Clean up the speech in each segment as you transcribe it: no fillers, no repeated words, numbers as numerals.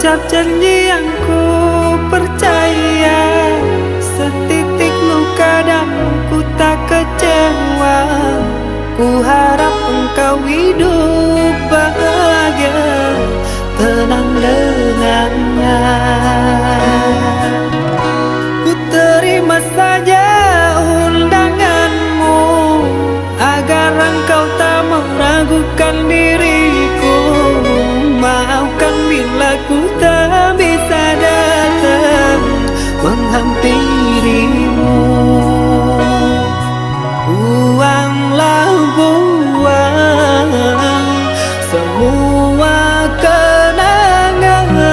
ucap janji yang ku percaya, setitik luka dan ku tak kecewa. Ku harap engkau hidup bahagia, tenang dengannya. Ku terima saja undanganmu, agar engkau tak meragukan diriku. Maafkan bila ku tak bisa datang menghampirimu. Buanglah buang semua kenangan,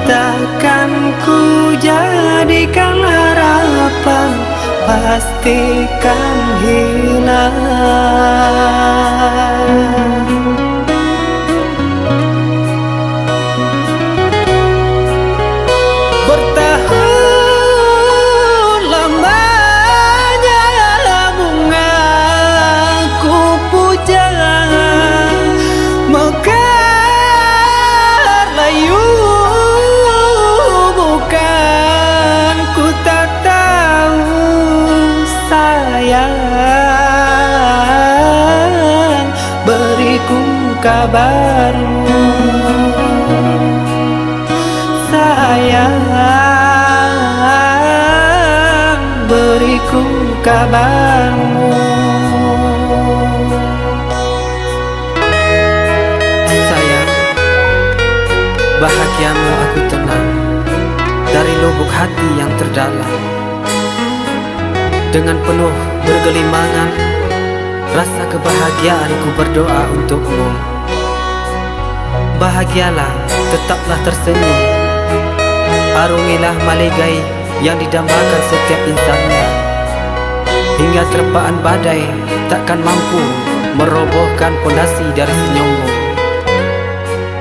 takkan ku jadikan harapan, pastikan hilang. Bertahun lamanya bunga ku puja, mekar layu bukan, ku tak tahu sayang, beriku kabarmu sayang, beriku kabarmu. Sayang, bahagiamu aku tenang dari lubuk hati yang terdalam. Dengan penuh bergelimangan rasa kebahagiaanku berdoa untukmu. Bahagialah, tetaplah tersenyum, arungilah malegai yang didambakan setiap insannya, hingga terpaan badai takkan mampu merobohkan pondasi dari senyummu.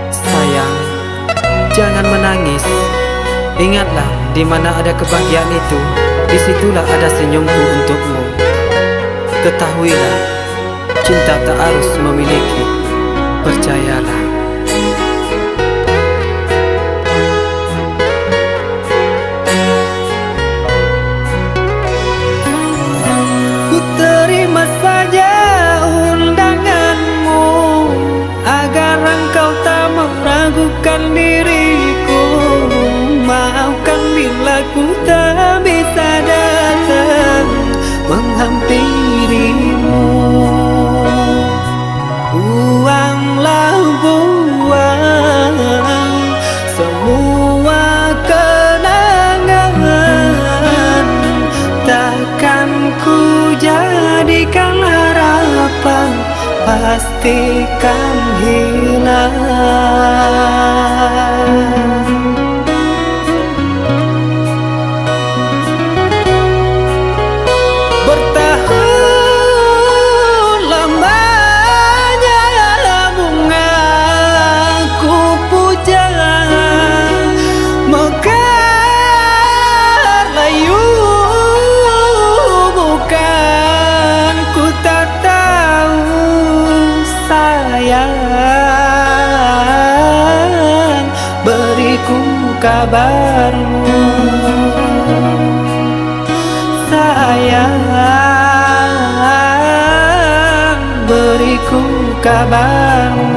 Sayang, jangan menangis. Ingatlah, di mana ada kebahagiaan itu, disitulah ada senyumku untukmu. Ketahuilah, cinta tak harus memiliki, percayalah. Ku terima saja undanganmu, agar engkau tak meragukan diriku. Maafkan bila ku tak bisa datang menghampirimu. Buanglah buang semua kenangan, takkan ku jadikan harapan, pastikan hilang. Bertahun lamanya bunga ku puja, mekar layu bukan, ku tak tahu sayang, beriku kabarmu sayang, beriku kabarmu.